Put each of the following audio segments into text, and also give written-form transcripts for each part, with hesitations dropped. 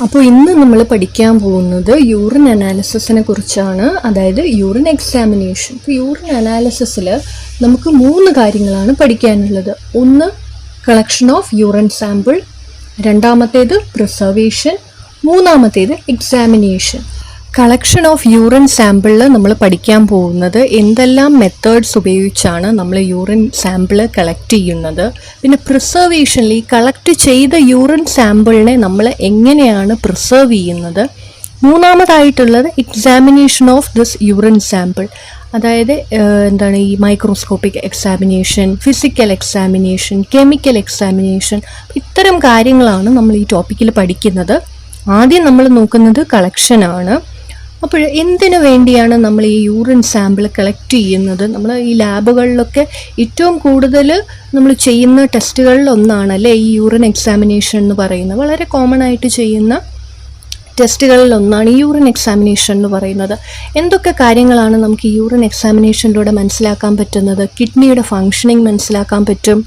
അപ്പോൾ ഇന്ന് നമ്മൾ പഠിക്കാൻ പോകുന്നത് യൂറിൻ അനാലിസിസിനെ കുറിച്ചാണ്, അതായത് യൂറിൻ എക്സാമിനേഷൻ. ഇപ്പോൾ യൂറിൻ അനാലിസിസിൽ നമുക്ക് 3 കാര്യങ്ങളാണ് പഠിക്കാനുള്ളത്. ഒന്ന് കളക്ഷൻ ഓഫ് യൂറിൻ സാമ്പിൾ, രണ്ടാമത്തേത് പ്രിസർവേഷൻ, മൂന്നാമത്തേത് എക്സാമിനേഷൻ. കളക്ഷൻ ഓഫ് യൂറിൻ സാമ്പിളിൽ നമ്മൾ പഠിക്കാൻ പോകുന്നത് എന്തെല്ലാം മെത്തേഡ്സ് ഉപയോഗിച്ചാണ് നമ്മൾ യൂറിൻ സാമ്പിൾ കളക്ട് ചെയ്യുന്നത്. പിന്നെ പ്രിസർവേഷനിൽ ഈ കളക്ട് ചെയ്ത യൂറിൻ സാമ്പിളിനെ നമ്മൾ എങ്ങനെയാണ് പ്രിസർവ് ചെയ്യുന്നത്. മൂന്നാമതായിട്ടുള്ളത് examination of this urine sample, അതായത് ഈ microscopic examination, physical examination, chemical examination. ഇത്തരം കാര്യങ്ങളാണ് നമ്മൾ ഈ ടോപ്പിക്കിൽ പഠിക്കുന്നത്. ആദ്യം നമ്മൾ നോക്കുന്നത് കളക്ഷനാണ്. അപ്പോൾ എന്തിനു വേണ്ടിയാണ് നമ്മൾ ഈ യൂറിൻ സാമ്പിൾ കളക്ട് ചെയ്യുന്നത്? നമ്മൾ ഈ ലാബുകളിലൊക്കെ ഏറ്റവും കൂടുതൽ നമ്മൾ ചെയ്യുന്ന ടെസ്റ്റുകളിൽ ഒന്നാണല്ലേ ഈ യൂറിൻ എക്സാമിനേഷൻ എന്ന് പറയുന്നത്. വളരെ കോമൺ ആയിട്ട് ചെയ്യുന്ന ടെസ്റ്റുകളിൽ ഒന്നാണ് ഈ യൂറിൻ എക്സാമിനേഷൻ എന്ന് പറയുന്നത്. എന്തൊക്കെ കാര്യങ്ങളാണ് നമുക്ക് ഈ യൂറിൻ എക്സാമിനേഷനിലൂടെ മനസ്സിലാക്കാൻ പറ്റുന്നത്? കിഡ്നിയുടെ ഫങ്ഷനിങ് മനസ്സിലാക്കാൻ പറ്റും,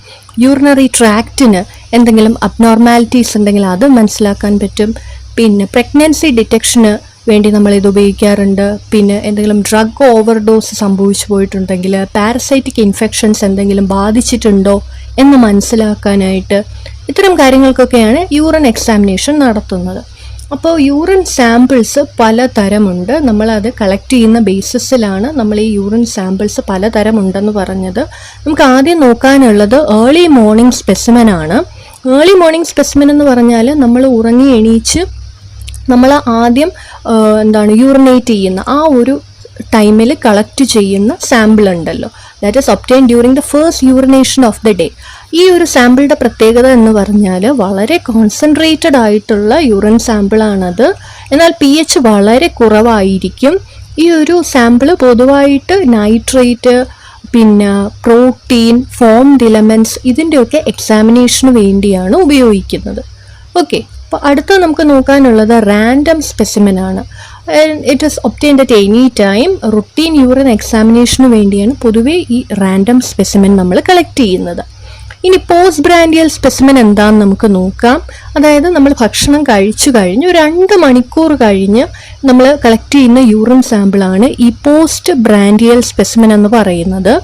യൂറിനറി ട്രാക്റ്റിന് എന്തെങ്കിലും അബ്നോർമാലിറ്റീസ് ഉണ്ടെങ്കിൽ അത് മനസ്സിലാക്കാൻ പറ്റും, പിന്നെ പ്രഗ്നൻസി ഡിറ്റക്ഷന് വേണ്ടി നമ്മളിത് ഉപയോഗിക്കാറുണ്ട്, പിന്നെ എന്തെങ്കിലും ഡ്രഗ് ഓവർഡോസ് സംഭവിച്ചു പോയിട്ടുണ്ടെങ്കിൽ, പാരസൈറ്റിക് ഇൻഫെക്ഷൻസ് എന്തെങ്കിലും ബാധിച്ചിട്ടുണ്ടോ എന്ന് മനസ്സിലാക്കാനായിട്ട് ഇത്തരം കാര്യങ്ങൾക്കൊക്കെയാണ് യൂറിൻ എക്സാമിനേഷൻ നടത്തുന്നത്. അപ്പോൾ യൂറിൻ സാമ്പിൾസ് പലതരമുണ്ട്. നമ്മളത് കളക്ട് ചെയ്യുന്ന ബേസിസിലാണ് നമ്മൾ ഈ യൂറിൻ സാമ്പിൾസ് പലതരമുണ്ടെന്ന് പറഞ്ഞത്. നമുക്ക് ആദ്യം നോക്കാനുള്ളത് ഏർലി മോർണിംഗ് സ്പെസിമെൻ ആണ്. ഏർലി മോർണിംഗ് സ്പെസിമെൻ എന്ന് പറഞ്ഞാൽ നമ്മൾ ഉറങ്ങി എണീച്ച് നമ്മൾ ആദ്യം യൂറിനേറ്റ് ചെയ്യുന്ന ആ ഒരു ടൈമിൽ കളക്ട് ചെയ്യുന്ന സാമ്പിൾ ഉണ്ടല്ലോ, that is obtain during the first urination of the day. ഈ ഒരു സാമ്പിളിൻ്റെ പ്രത്യേകത എന്ന് പറഞ്ഞാൽ വളരെ കോൺസെൻട്രേറ്റഡ് ആയിട്ടുള്ള യൂറിൻ സാമ്പിളാണത്. എന്നാൽ pH വളരെ കുറവായിരിക്കും. ഈ ഒരു സാമ്പിൾ പൊതുവായിട്ട് നൈട്രേറ്റ്, പിന്നെ പ്രോട്ടീൻ, ഫോംഡ് എലമെൻറ്റ്സ് ഇതിൻ്റെയൊക്കെ എക്സാമിനേഷന് വേണ്ടിയാണ് ഉപയോഗിക്കുന്നത്. ഓക്കെ, അപ്പോൾ അടുത്ത നമുക്ക് നോക്കാനുള്ളത് റാൻഡം സ്പെസിമെൻ ആണ്. It is obtained at any time. Routine urine എക്സാമിനേഷന് വേണ്ടിയാണ് പൊതുവേ ഈ റാൻഡം സ്പെസിമെൻ നമ്മൾ കളക്ട് ചെയ്യുന്നത്. ഇനി പോസ്റ്റ് ബ്രാൻഡിയൽ സ്പെസിമെൻ എന്താണെന്ന് നമുക്ക് നോക്കാം. അതായത് നമ്മൾ ഭക്ഷണം കഴിച്ചു കഴിഞ്ഞ് ഒരു 2 മണിക്കൂർ കഴിഞ്ഞ് നമ്മൾ കളക്ട് ചെയ്യുന്ന യൂറിൻ സാമ്പിളാണ് ഈ പോസ്റ്റ് ബ്രാൻഡിയൽ സ്പെസിമെൻ എന്ന് പറയുന്നത്.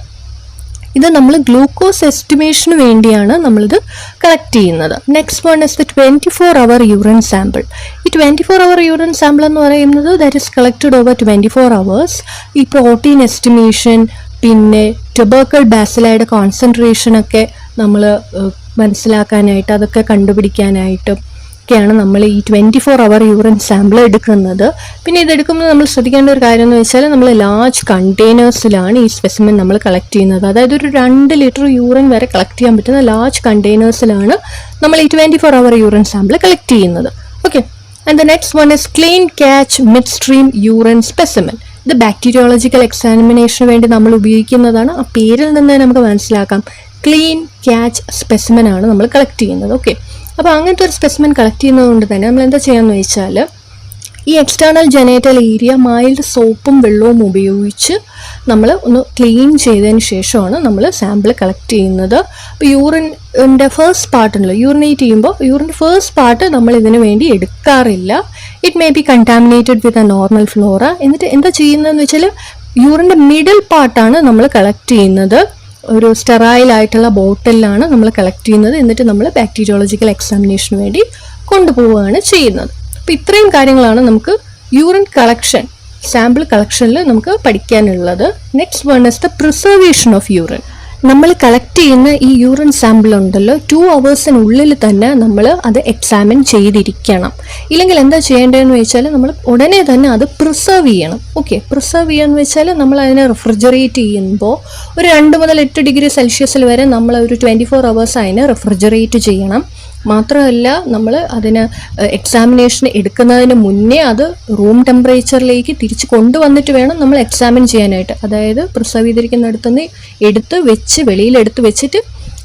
ഇത് നമ്മൾ ഗ്ലൂക്കോസ് എസ്റ്റിമേഷന് വേണ്ടിയാണ് നമ്മളിത് കളക്ട് ചെയ്യുന്നത്. Next one is the 24-hour urine sample. ഈ 24-hour യൂറിൻ സാമ്പിൾ എന്ന് പറയുന്നത് that is collected over 24 hours. ഈ പ്രോട്ടീൻ എസ്റ്റിമേഷൻ, പിന്നെ ട്യൂബർക്കിൾ ബാസിലയുടെ കോൺസെൻട്രേഷനൊക്കെ നമ്മൾ മനസ്സിലാക്കാനായിട്ട്, അതൊക്കെ കണ്ടുപിടിക്കാനായിട്ടും ഒക്കെയാണ് നമ്മൾ ഈ 24-hour യൂറിൻ സാമ്പിൾ എടുക്കുന്നത്. പിന്നെ ഇതെടുക്കുമ്പോൾ നമ്മൾ ശ്രദ്ധിക്കേണ്ട ഒരു കാര്യം എന്ന് വെച്ചാൽ നമ്മൾ ലാർജ് കണ്ടെയ്നേഴ്സിലാണ് ഈ സ്പെസിമെൻ നമ്മൾ കളക്ട് ചെയ്യുന്നത്. അതായത് ഒരു 2 ലിറ്റർ യൂറിൻ വരെ കളക്ട് ചെയ്യാൻ പറ്റുന്ന ലാർജ് കണ്ടെയ്നേഴ്സിലാണ് നമ്മൾ ഈ 24-hour യൂറിൻ സാമ്പിൾ കളക്ട് ചെയ്യുന്നത്. Okay, and the next one is clean catch mid stream urine specimen. ഇത് ബാക്ടീരിയോളജിക്കൽ എക്സാമിനേഷന് വേണ്ടി നമ്മൾ ഉപയോഗിക്കുന്നതാണ്. ആ പേരിൽ നിന്ന് നമുക്ക് മനസ്സിലാക്കാം, ക്ലീൻ ക്യാച്ച് സ്പെസിമെൻ ആണ് നമ്മൾ കളക്ട് ചെയ്യുന്നത്. ഓക്കെ, അപ്പോൾ അങ്ങനത്തെ ഒരു സ്പെസിമെൻ കളക്ട് ചെയ്യുന്നതുകൊണ്ട് തന്നെ നമ്മൾ എന്താ ചെയ്യാന്ന് വെച്ചാൽ ഈ എക്സ്റ്റേണൽ ജെനൈറ്റൽ ഏരിയ മൈൽഡ് സോപ്പും വെള്ളവും ഉപയോഗിച്ച് നമ്മൾ ഒന്ന് ക്ലീൻ ചെയ്തതിന് ശേഷമാണ് നമ്മൾ സാമ്പിൾ കളക്ട് ചെയ്യുന്നത്. അപ്പോൾ യൂറിൻ്റെ ഫസ്റ്റ് പാർട്ട് ഉണ്ടല്ലോ, യൂറിനേറ്റ് ചെയ്യുമ്പോൾ യൂറിൻ്റെ ഫസ്റ്റ് പാർട്ട് നമ്മൾ ഇതിനു വേണ്ടി എടുക്കാറില്ല. It may be contaminated with a normal Flora. എന്നിട്ട് എന്താ ചെയ്യുന്നതെന്ന് വെച്ചാൽ യൂറിൻ്റെ മിഡിൽ പാർട്ടാണ് നമ്മൾ കളക്ട് ചെയ്യുന്നത്. ഒരു സ്റ്റെറൈലായിട്ടുള്ള ബോട്ടിലാണ് നമ്മൾ കളക്ട് ചെയ്യുന്നത്. എന്നിട്ട് നമ്മൾ ബാക്ടീരിയോളജിക്കൽ എക്സാമിനേഷന് വേണ്ടി കൊണ്ടുപോവുകയാണ് ചെയ്യുന്നത്. അപ്പോൾ ഇത്രയും കാര്യങ്ങളാണ് നമുക്ക് യൂറിൻ കളക്ഷൻ, സാമ്പിൾ കളക്ഷനിൽ നമുക്ക് പഠിക്കാനുള്ളത്. Next one is the preservation of urine. നമ്മൾ കളക്ട് ചെയ്യുന്ന ഈ യൂറിൻ സാമ്പിൾ ഉണ്ടല്ലോ 2 hours തന്നെ നമ്മൾ അത് എക്സാമിൻ ചെയ്തിരിക്കണം. ഇല്ലെങ്കിൽ എന്താ ചെയ്യേണ്ടതെന്ന് വെച്ചാൽ നമ്മൾ ഉടനെ തന്നെ അത് പ്രിസർവ് ചെയ്യണം. ഓക്കെ, പ്രിസർവ് ചെയ്യാന്ന് വെച്ചാൽ നമ്മൾ അതിനെ റെഫ്രിജറേറ്റ് ചെയ്യുമ്പോൾ ഒരു 2 മുതൽ 8 ഡിഗ്രി സെൽഷ്യസിൽ വരെ നമ്മൾ ഒരു 24 hours അതിനെ റെഫ്രിജറേറ്റ് ചെയ്യണം. മാത്രമല്ല നമ്മൾ അതിന് എക്സാമിനേഷൻ എടുക്കുന്നതിന് മുന്നേ അത് റൂം ടെമ്പറേച്ചറിലേക്ക് തിരിച്ച് കൊണ്ടുവന്നിട്ട് വേണം നമ്മൾ എക്സാമിൻ ചെയ്യാനായിട്ട്. അതായത് പ്രിസർവ് ചെയ്തിരിക്കുന്നിടത്തുനിന്ന് എടുത്ത് വെച്ച് വെളിയിലെടുത്ത് വെച്ചിട്ട്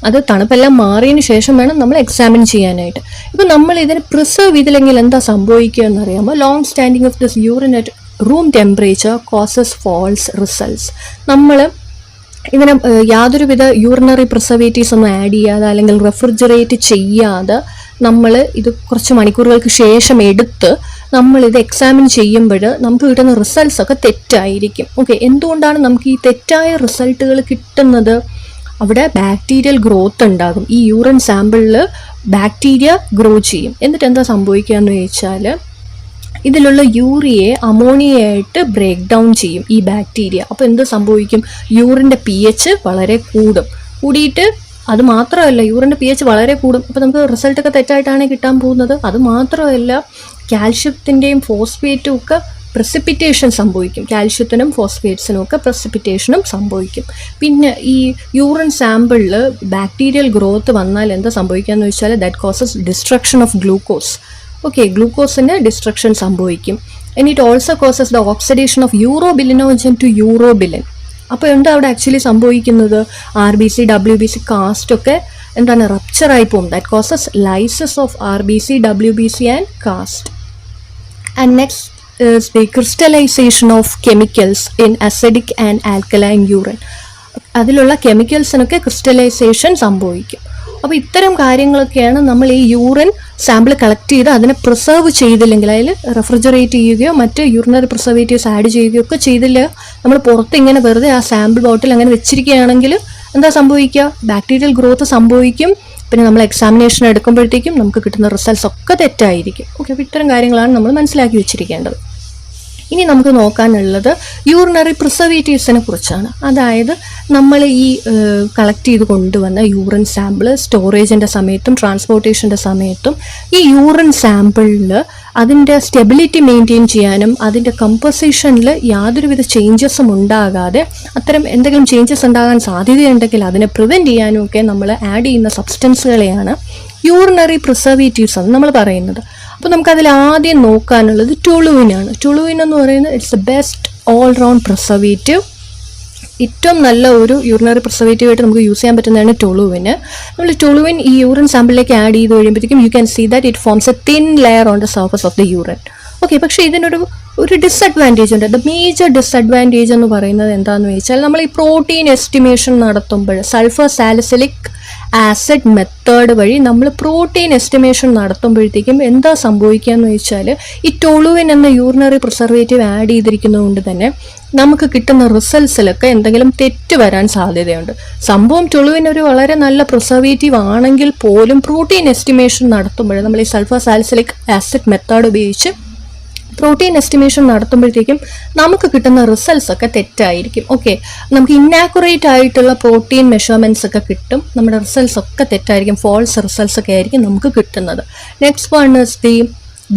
അത് തണുപ്പെല്ലാം മാറിയതിന് ശേഷം വേണം നമ്മൾ എക്സാമിൻ ചെയ്യാനായിട്ട്. ഇപ്പോൾ നമ്മൾ ഇതിന് പ്രിസർവ് ചെയ്തില്ലെങ്കിൽ എന്താ സംഭവിക്കുക എന്നറിയാമോ? Long standing of this urine at room temperature causes false results. നമ്മൾ ഇതിന് യാതൊരുവിധ യൂറിനറി പ്രിസർവേറ്റീവ്സ് ഒന്നും ആഡ് ചെയ്യാതെ അല്ലെങ്കിൽ റെഫ്രിജറേറ്റ് ചെയ്യാതെ നമ്മൾ ഇത് കുറച്ച് മണിക്കൂറുകൾക്ക് ശേഷം എടുത്ത് നമ്മളിത് എക്സാമിൻ ചെയ്യുമ്പോൾ നമുക്ക് കിട്ടുന്ന റിസൾട്ട്സ് ഒക്കെ തെറ്റായിരിക്കും. ഓക്കെ, എന്തുകൊണ്ടാണ് നമുക്ക് ഈ തെറ്റായ റിസൾട്ടുകൾ കിട്ടുന്നത്? അവിടെ ബാക്ടീരിയൽ ഗ്രോത്ത് ഉണ്ടാകും. ഈ യൂറിൻ സാമ്പിളിൽ ബാക്ടീരിയ ഗ്രോ ചെയ്യും. എന്നിട്ട് എന്താ സംഭവിക്കുക എന്ന് ചോദിച്ചാൽ ഇതിലുള്ള യൂറിയയെ അമോണിയയായിട്ട് ബ്രേക്ക് ഡൗൺ ചെയ്യും ഈ ബാക്ടീരിയ. അപ്പോൾ എന്ത് സംഭവിക്കും? യൂറിൻ്റെ pH വളരെ കൂടിയിട്ട് അത് മാത്രമല്ല, യൂറിൻ്റെ pH വളരെ കൂടും. അപ്പോൾ നമുക്ക് റിസൾട്ടൊക്കെ തെറ്റായിട്ടാണ് കിട്ടാൻ പോകുന്നത്. അത് മാത്രമല്ല, കാൽഷ്യത്തിൻ്റെയും ഫോസ്ഫേറ്റും ഒക്കെ പ്രസിപ്പിറ്റേഷൻ സംഭവിക്കും. കാൽഷ്യത്തിനും ഫോസ്ഫേറ്റ്സിനും ഒക്കെ പ്രസിപ്പിറ്റേഷനും സംഭവിക്കും. പിന്നെ ഈ യൂറിൻ സാമ്പിളിൽ ബാക്ടീരിയൽ ഗ്രോത്ത് വന്നാൽ എന്താ സംഭവിക്കുക എന്ന് വെച്ചാൽ that causes destruction of glucose. Okay, ഗ്ലൂക്കോസിന് ഡിസ്ട്രക്ഷൻ സംഭവിക്കും. And it also causes the oxidation of urobilinogen to urobilin. അപ്പോൾ എന്താ അവിടെ ആക്ച്വലി സംഭവിക്കുന്നത്? RBC, WBC, കാസ്റ്റ് ഒക്കെ എന്താണ് റപ്ചറായി പോകും. That causes lysis of RBC, WBC and cast. And next is the crystallization of chemicals in acidic and alkaline urine. അതിലുള്ള കെമിക്കൽസിനൊക്കെ crystallisation സംഭവിക്കും. അപ്പോൾ ഇത്തരം കാര്യങ്ങളൊക്കെയാണ് നമ്മൾ ഈ യൂറിൻ സാമ്പിൾ കളക്ട് ചെയ്ത് അതിനെ പ്രിസർവ് ചെയ്തില്ലെങ്കിൽ, അതിൽ റെഫ്രിജറേറ്റ് ചെയ്യുകയോ മറ്റ് യൂറിനറി പ്രിസർവേറ്റീവ്സ് ആഡ് ചെയ്യുകയോ ഒക്കെ ചെയ്തില്ല, നമ്മൾ പുറത്ത് ഇങ്ങനെ വെറുതെ ആ സാമ്പിൾ ബോട്ടിൽ അങ്ങനെ വെച്ചിരിക്കുകയാണെങ്കിൽ എന്താ സംഭവിക്കുക? ബാക്ടീരിയൽ ഗ്രോത്ത് സംഭവിക്കും. പിന്നെ നമ്മൾ എക്സാമിനേഷൻ എടുക്കുമ്പോഴത്തേക്കും നമുക്ക് കിട്ടുന്ന റിസൾട്ട്സ് ഒക്കെ തെറ്റായിരിക്കും. ഓക്കെ, അപ്പോൾ ഇത്തരം കാര്യങ്ങളാണ് നമ്മൾ മനസ്സിലാക്കി വെച്ചിരിക്കേണ്ടത്. ഇനി നമുക്ക് നോക്കാനുള്ളത് യൂറിനറി പ്രിസർവേറ്റീവ്സിനെ കുറിച്ചാണ്. അതായത് നമ്മൾ ഈ കളക്ട് ചെയ്ത് കൊണ്ടുവന്ന യൂറിൻ സാമ്പിൾ സ്റ്റോറേജിൻ്റെ സമയത്തും ട്രാൻസ്പോർട്ടേഷൻ്റെ സമയത്തും ഈ യൂറിൻ സാമ്പിളിൽ അതിൻ്റെ സ്റ്റെബിലിറ്റി മെയിൻറ്റെയിൻ ചെയ്യാനും അതിൻ്റെ കമ്പോസിഷനിൽ യാതൊരുവിധ ചേഞ്ചസും ഉണ്ടാകാതെ അത്തരം എന്തെങ്കിലും ചേഞ്ചസ് ഉണ്ടാകാൻ സാധ്യതയുണ്ടെങ്കിൽ അതിനെ പ്രിവെൻറ്റ് ചെയ്യാനും ഒക്കെ നമ്മൾ ആഡ് ചെയ്യുന്ന സബ്സ്റ്റൻസുകളെയാണ് യൂറിനറി പ്രിസർവേറ്റീവ്സ് എന്ന് നമ്മൾ പറയുന്നത്. അപ്പോൾ നമുക്കതിൽ ആദ്യം നോക്കാനുള്ളത് ടൊളുവിനാണ്. ടൊളുവിൻ എന്ന് പറയുന്നത് it's the best all round preservative. ഏറ്റവും നല്ല ഒരു യൂറിനറി പ്രിസർവേറ്റീവ് ആയിട്ട് നമുക്ക് യൂസ് ചെയ്യാൻ പറ്റുന്നതാണ് ടൊളുവിന്. നമ്മൾ ടൊളുവിൻ ഈ യൂറിൻ സാമ്പിളിലേക്ക് ആഡ് ചെയ്ത് കഴിയുമ്പോഴത്തേക്കും you can see that it forms a thin layer on the surface of the urine. Okay, പക്ഷേ ഇതിനൊരു ഡിസഡ്വാൻറ്റേജ് ഉണ്ട്. ദ മേജർ ഡിസഡ്വാൻറ്റേജ് എന്ന് പറയുന്നത് എന്താണെന്ന് വെച്ചാൽ നമ്മൾ ഈ പ്രോട്ടീൻ എസ്റ്റിമേഷൻ നടത്തുമ്പോൾ സൾഫർ സാലിസിലിക് ആസിഡ് മെത്തേഡ് വഴി നമ്മൾ പ്രോട്ടീൻ എസ്റ്റിമേഷൻ നടത്തുമ്പോഴത്തേക്കും എന്താ സംഭവിക്കുക എന്ന് വെച്ചാൽ ഈ ടൊളുവിൻ എന്ന യൂറിനറി പ്രിസർവേറ്റീവ് ആഡ് ചെയ്തിരിക്കുന്നത് കൊണ്ട് തന്നെ നമുക്ക് കിട്ടുന്ന റിസൾട്ട്സിലൊക്കെ എന്തെങ്കിലും തെറ്റ് വരാൻ സാധ്യതയുണ്ട്. സംഭവം ടൊളുവിൻ ഒരു വളരെ നല്ല പ്രിസർവേറ്റീവ് ആണെങ്കിൽ പോലും പ്രോട്ടീൻ എസ്റ്റിമേഷൻ നടത്തുമ്പോൾ നമ്മൾ ഈ സൾഫർ സാലിസിലിക് ആസിഡ് മെത്തേഡ് ഉപയോഗിച്ച് പ്രോട്ടീൻ എസ്റ്റിമേഷൻ നടത്തുമ്പോഴത്തേക്കും നമുക്ക് കിട്ടുന്ന റിസൾട്ട്സ് ഒക്കെ തെറ്റായിരിക്കും. ഓക്കെ, നമുക്ക് ഇന്നാക്യുറേറ്റ് ആയിട്ടുള്ള പ്രോട്ടീൻ മെഷർമെൻറ്റ്സ് ഒക്കെ കിട്ടും. നമ്മുടെ റിസൾട്ട്സ് ഒക്കെ തെറ്റായിരിക്കും, ഫോൾസ് റിസൾട്ട്സ് ഒക്കെ ആയിരിക്കും നമുക്ക് കിട്ടുന്നത്. Next one is the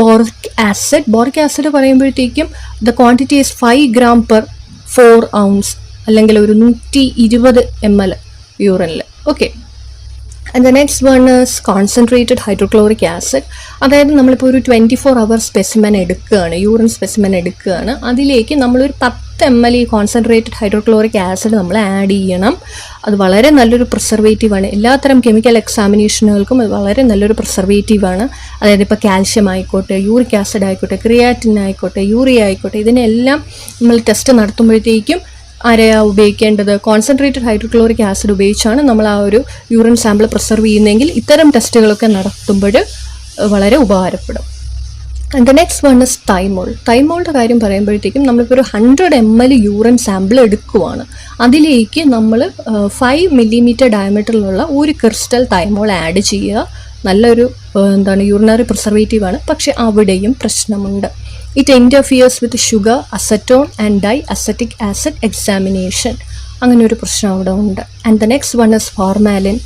boric acid. Boric acid പറയുമ്പോഴത്തേക്കും the quantity is 5 gram per 4 ounce അല്ലെങ്കിൽ ഒരു 120 ml യൂറിനിൽ. Okay, and the next one is concentrated hydrochloric acid. അതായത് നമ്മളിപ്പോൾ ഒരു 24 hour സ്പെസിമെൻ എടുക്കുകയാണ്, യൂറിൻ സ്പെസിമെൻ എടുക്കുകയാണ്, അതിലേക്ക് നമ്മളൊരു 10 ml ഈ കോൺസെൻട്രേറ്റഡ് ഹൈഡ്രോക്ലോറിക് ആസിഡ് നമ്മൾ ആഡ് ചെയ്യണം. അത് വളരെ നല്ലൊരു പ്രിസർവേറ്റീവാണ്. എല്ലാത്തരം കെമിക്കൽ എക്സാമിനേഷനുകൾക്കും അത് വളരെ നല്ലൊരു പ്രിസർവേറ്റീവാണ്. അതായത് ഇപ്പോൾ കാൽഷ്യം ആയിക്കോട്ടെ, യൂറിക് ആസിഡ് ആയിക്കോട്ടെ, ക്രിയാറ്റിൻ ആയിക്കോട്ടെ, യൂറിയ ആയിക്കോട്ടെ, ഇതിനെല്ലാം നമ്മൾ ടെസ്റ്റ് നടത്തുമ്പോഴത്തേക്കും ആരെയാ ഉപയോഗിക്കേണ്ടത്? കോൺസെൻട്രേറ്റഡ് ഹൈഡ്രോക്ലോറിക് ആസിഡ് ഉപയോഗിച്ചാണ് നമ്മൾ ആ ഒരു യൂറിൻ സാമ്പിൾ പ്രിസർവ് ചെയ്യുന്നതെങ്കിൽ ഇത്തരം ടെസ്റ്റുകളൊക്കെ നടത്തുമ്പോൾ വളരെ ഉപകാരപ്പെടും. And the next one is thymol. തൈമോളിൻ്റെ കാര്യം പറയുമ്പോഴത്തേക്കും നമ്മളിപ്പോൾ ഒരു 100 ml യൂറിൻ സാമ്പിൾ എടുക്കുവാണ്. അതിലേക്ക് നമ്മൾ 5 millimeter ഡയമീറ്ററിലുള്ള ഒരു ക്രിസ്റ്റൽ തൈമോൾ ആഡ് ചെയ്യുക. നല്ലൊരു യൂറിനറി പ്രിസർവേറ്റീവാണ്. പക്ഷെ അവിടെയും പ്രശ്നമുണ്ട്. It interferes with sugar, acetone and diacetic acid examination. അങ്ങനെ ഒരു പ്രശ്നം അവിടെ ഉണ്ട്. And the next one is formalin.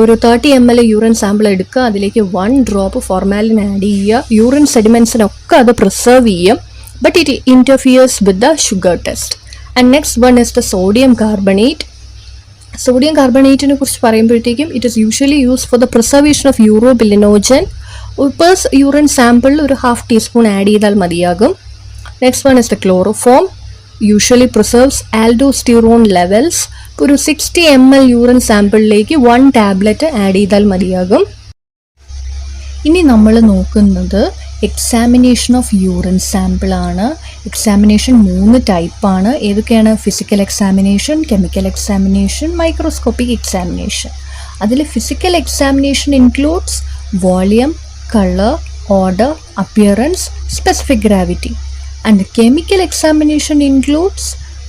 ഒരു 30 ml യൂറിൻ സാമ്പിൾ എടുക്കുക, അതിലേക്ക് 1 drop ഫോർമാലിൻ ആഡ് ചെയ്യുക. യൂറിൻ സെഡിമെൻസിനൊക്കെ അത് പ്രിസർവ് ചെയ്യും. But it interferes with the sugar test. And next one is the sodium carbonate. Sodium കാർബണേറ്റിനെ കുറിച്ച് പറയുമ്പോഴത്തേക്കും it is usually use for the preservation of urobilinogen. Purse urine സാമ്പിളിൽ ഒരു 1/2 teaspoon add ചെയ്താൽ മതിയാകും. Next one is the chloroform. Usually preserves aldosterone levels. ഒരു 60 ml urine സാമ്പിളിലേക്ക് 1 tablet add ചെയ്താൽ മതിയാകും. ഇനി നമ്മൾ നോക്കുന്നത് എക്സാമിനേഷൻ ഓഫ് യൂറിൻ സാമ്പിളാണ്. എക്സാമിനേഷൻ 3 ടൈപ്പാണ്. ഏതൊക്കെയാണ്? Physical examination, chemical examination, microscopic examination. അതിൽ physical examination includes volume, colour, order, appearance, specific gravity. And the chemical examination includes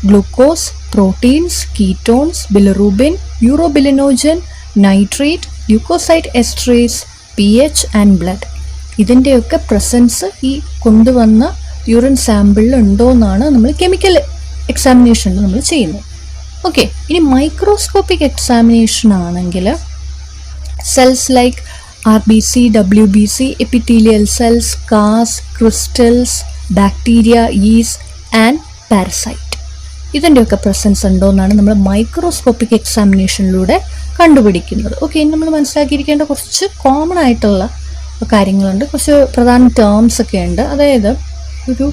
glucose, proteins, ketones, bilirubin, urobilinogen, nitrate, leukocyte esterase, pH and blood. ഇതിൻ്റെയൊക്കെ presence ഈ കൊണ്ടുവന്ന urine സാമ്പിളിൽ ഉണ്ടോ എന്നാണ് നമ്മൾ chemical എക്സാമിനേഷനിൽ നമ്മൾ ചെയ്യുന്നത്. ഓക്കെ, ഇനി മൈക്രോസ്കോപ്പിക് എക്സാമിനേഷൻ ആണെങ്കിൽ cells like RBC, WBC, epithelial cells, scars, crystals, bacteria, yeast and parasite. ഇതിൻ്റെയൊക്കെ പ്രസൻസ് ഉണ്ടോ എന്നാണ് നമ്മൾ മൈക്രോസ്കോപ്പിക് എക്സാമിനേഷനിലൂടെ കണ്ടുപിടിക്കുന്നത്. ഓക്കെ, ഇനി നമ്മൾ മനസ്സിലാക്കിയിരിക്കേണ്ട കുറച്ച് കോമൺ ആയിട്ടുള്ള കാര്യങ്ങളുണ്ട്, കുറച്ച് പ്രധാന ടേംസ് ഒക്കെ ഉണ്ട്. അതായത് ഒരു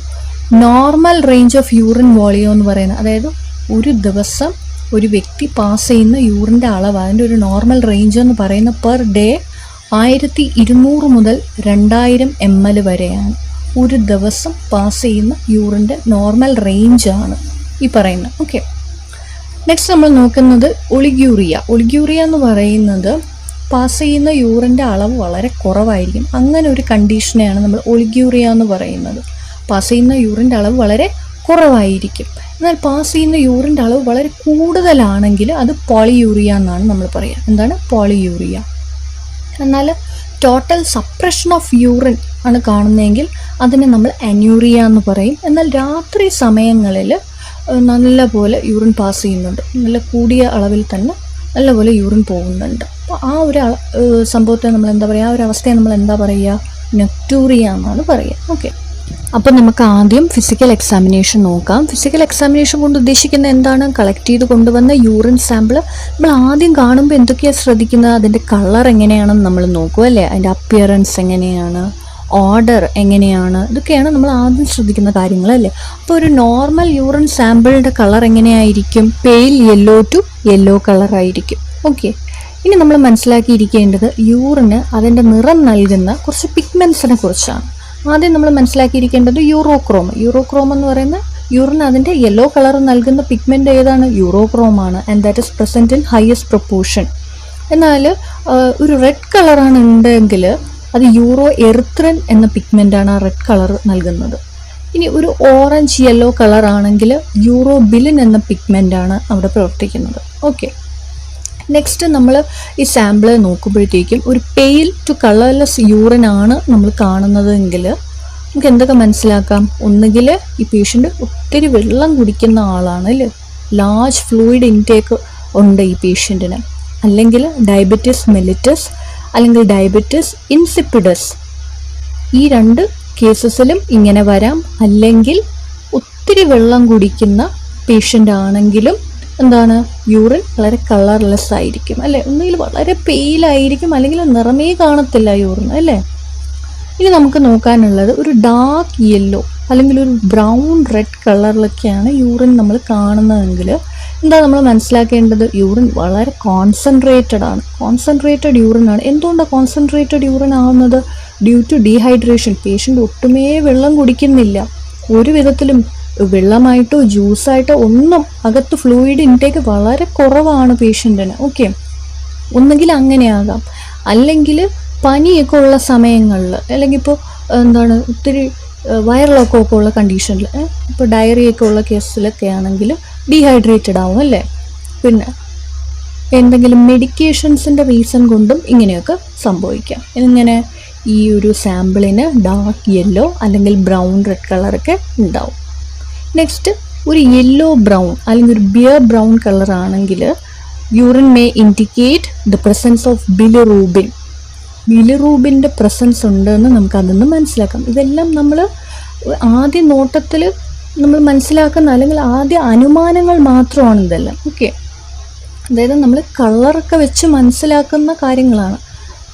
normal range of urine volume എന്ന് പറയുന്നത്, അതായത് ഒരു ദിവസം ഒരു വ്യക്തി പാസ് ചെയ്യുന്ന യൂറിൻ്റെ അളവ്, അതിൻ്റെ ഒരു നോർമൽ റേഞ്ച് എന്ന് പറയുന്ന പെർ ഡേ 1200 മുതൽ 2000 ml വരെയാണ്. ഒരു ദിവസം പാസ് ചെയ്യുന്ന യൂറിൻ്റെ നോർമൽ റേഞ്ചാണ് ഈ പറയുന്നത്. ഓക്കെ, നെക്സ്റ്റ് നമ്മൾ നോക്കുന്നത് ഒളിഗ്യൂറിയ. ഒളിഗ്യൂറിയ എന്ന് പറയുന്നത് പാസ് ചെയ്യുന്ന യൂറിൻ്റെ അളവ് വളരെ കുറവായിരിക്കും. അങ്ങനെ ഒരു കണ്ടീഷനെയാണ് നമ്മൾ ഒളിഗ്യൂറിയ എന്ന് പറയുന്നത്. പാസ് ചെയ്യുന്ന യൂറിൻ്റെ അളവ് വളരെ കുറവായിരിക്കും. എന്നാൽ പാസ് ചെയ്യുന്ന യൂറിൻ്റെ അളവ് വളരെ കൂടുതലാണെങ്കിൽ അത് പോളിയൂറിയ എന്നാണ് നമ്മൾ പറയുക. എന്താണ് പോളിയൂറിയ? എന്നാൽ ടോട്ടൽ സപ്രഷൻ ഓഫ് യൂറിൻ ആണ് കാണുന്നതെങ്കിൽ അതിനെ നമ്മൾ അന്യൂറിയ എന്ന് പറയും. എന്നാൽ രാത്രി സമയങ്ങളിൽ നല്ലപോലെ യൂറിൻ പാസ് ചെയ്യുന്നുണ്ട്, നല്ല കൂടിയ അളവിൽ തന്നെ നല്ലപോലെ യൂറിൻ പോകുന്നുണ്ട്. അപ്പോൾ ആ ഒരു സംഭവത്തെ നമ്മൾ എന്താ പറയുക, ആ ഒരു അവസ്ഥയെ നമ്മൾ എന്താ പറയുക, നെക്ടൂറിയ എന്നാണ് പറയുക. ഓക്കെ, അപ്പം നമുക്ക് ആദ്യം ഫിസിക്കൽ എക്സാമിനേഷൻ നോക്കാം. ഫിസിക്കൽ എക്സാമിനേഷൻ കൊണ്ട് ഉദ്ദേശിക്കുന്നത് എന്താണ്? കളക്ട് ചെയ്ത് കൊണ്ടുവന്ന യൂറിൻ സാമ്പിൾ നമ്മൾ ആദ്യം കാണുമ്പോൾ എന്തൊക്കെയാണ് ശ്രദ്ധിക്കുന്നത്? അതിൻ്റെ കളർ എങ്ങനെയാണെന്ന് നമ്മൾ നോക്കും അല്ലേ, അതിൻ്റെ അപ്പിയറൻസ് എങ്ങനെയാണ്, ഓർഡർ എങ്ങനെയാണ്, ഇതൊക്കെയാണ് നമ്മൾ ആദ്യം ശ്രദ്ധിക്കുന്ന കാര്യങ്ങളല്ലേ. അപ്പോൾ ഒരു നോർമൽ യൂറിൻ സാമ്പിളിൻ്റെ കളർ എങ്ങനെയായിരിക്കും? പെയിൽ യെല്ലോ ടു യെല്ലോ കളറായിരിക്കും. ഓക്കെ, ഇനി നമ്മൾ മനസ്സിലാക്കിയിരിക്കേണ്ടത് യൂറിന് അതിൻ്റെ നിറം നൽകുന്ന കുറച്ച് പിഗ്മെൻസിനെ കുറിച്ചാണ്. ആദ്യം നമ്മൾ മനസ്സിലാക്കിയിരിക്കേണ്ടത് യൂറോക്രോം. യൂറോക്രോം എന്ന് പറയുന്ന യൂറിന് അതിൻ്റെ യെല്ലോ കളർ നൽകുന്ന പിഗ്മെൻ്റ് ഏതാണ്? യൂറോക്രോമാണ്. And that is present in highest proportion. എന്നാൽ ഒരു റെഡ് കളറാണ് ഉണ്ടെങ്കിൽ അത് യൂറോ എറിത്രിൻ എന്ന പിഗ്മെൻ്റാണ് ആ റെഡ് കളർ നൽകുന്നത്. ഇനി ഒരു ഓറഞ്ച് യെല്ലോ കളർ ആണെങ്കിൽ യൂറോബിലിൻ എന്ന പിഗ്മെൻ്റാണ് അവിടെ പ്രവർത്തിക്കുന്നത്. ഓക്കെ, നെക്സ്റ്റ് നമ്മൾ ഈ സാമ്പിൾ നോക്കുമ്പോഴത്തേക്കും ഒരു പെയിൽ ടു കളർലെസ് യൂറിൻ ആണ് നമ്മൾ കാണുന്നതെങ്കിൽ നമുക്ക് എന്തൊക്കെ മനസ്സിലാക്കാം? ഒന്നുകിൽ ഈ പേഷ്യൻ്റ് ഒത്തിരി വെള്ളം കുടിക്കുന്ന ആളാണ് അല്ലേ, ലാർജ് ഫ്ലൂയിഡ് ഇൻടേക്ക് ഉണ്ട് ഈ പേഷ്യൻറ്റിന്, അല്ലെങ്കിൽ ഡയബറ്റിസ് മെലിറ്റസ് അല്ലെങ്കിൽ ഡയബറ്റിസ് ഇൻസിപ്പിഡസ്. ഈ 2 കേസസിലും ഇങ്ങനെ വരാം. അല്ലെങ്കിൽ ഒത്തിരി വെള്ളം കുടിക്കുന്ന പേഷ്യൻ്റ് ആണെങ്കിലും എന്താണ്, യൂറിൻ വളരെ കളർലെസ് ആയിരിക്കും അല്ലേ, ഒന്നുകിൽ വളരെ പെയിലായിരിക്കും അല്ലെങ്കിൽ നിറമേ കാണത്തില്ല യൂറിൻ അല്ലേ. ഇനി നമുക്ക് നോക്കാനുള്ളത് ഒരു ഡാർക്ക് യെല്ലോ അല്ലെങ്കിൽ ഒരു ബ്രൗൺ റെഡ് കളറിലൊക്കെയാണ് യൂറിൻ നമ്മൾ കാണുന്നതെങ്കിൽ എന്താ നമ്മൾ മനസ്സിലാക്കേണ്ടത്? യൂറിൻ വളരെ കോൺസെൻട്രേറ്റഡ് ആണ്, കോൺസെൻട്രേറ്റഡ് യൂറിൻ ആണ്. എന്തുകൊണ്ടാണ് കോൺസെൻട്രേറ്റഡ് യൂറിൻ ആവുന്നത്? Due to dehydration. പേഷ്യൻ്റ് ഒട്ടുമേ വെള്ളം കുടിക്കുന്നില്ല, ഒരു വിധത്തിലും വെള്ളമായിട്ടോ ജ്യൂസായിട്ടോ ഒന്നും, അകത്ത് ഫ്ലൂയിഡ് ഇൻടേക്ക് വളരെ കുറവാണ് പേഷ്യൻറ്റിന്. ഓക്കെ, ഒന്നുകിൽ അങ്ങനെയാകാം, അല്ലെങ്കിൽ പനിയൊക്കെ ഉള്ള സമയങ്ങളിൽ, അല്ലെങ്കിൽ ഇപ്പോൾ എന്താണ് ഒത്തിരി വയറിളൊക്കെ ഉള്ള കണ്ടീഷനിൽ, ഇപ്പോൾ ഡയറിയൊക്കെ ഉള്ള കേസിലൊക്കെ ആണെങ്കിൽ ഡീഹൈഡ്രേറ്റഡ് ആവും അല്ലേ. പിന്നെ എന്തെങ്കിലും മെഡിക്കേഷൻസിൻ്റെ റീസൺ കൊണ്ടും ഇങ്ങനെയൊക്കെ സംഭവിക്കാം. ഇങ്ങനെ ഈ ഒരു സാമ്പിളിന് ഡാർക്ക് യെല്ലോ അല്ലെങ്കിൽ ബ്രൗൺ റെഡ് കളറൊക്കെ ഉണ്ടാവും. നെക്സ്റ്റ് ഒരു യെല്ലോ ബ്രൗൺ അല്ലെങ്കിൽ ഒരു ബിയർ ബ്രൗൺ കളർ ആണെങ്കിൽ urine may indicate the presence of bilirubin. ബിലിറൂബിൻ്റെ പ്രസൻസ് ഉണ്ടെന്ന് നമുക്ക് അതിൽ മനസ്സിലാക്കാം. ഇതെല്ലാം നമ്മൾ ആദ്യ നോട്ടത്തിൽ നമ്മൾ മനസ്സിലാക്കുന്ന അല്ലെങ്കിൽ ആദ്യ അനുമാനങ്ങൾ മാത്രമാണ് ഇതെല്ലാം. ഓക്കെ, അതായത് നമ്മൾ കളറൊക്കെ വെച്ച് മനസ്സിലാക്കുന്ന കാര്യങ്ങളാണ്,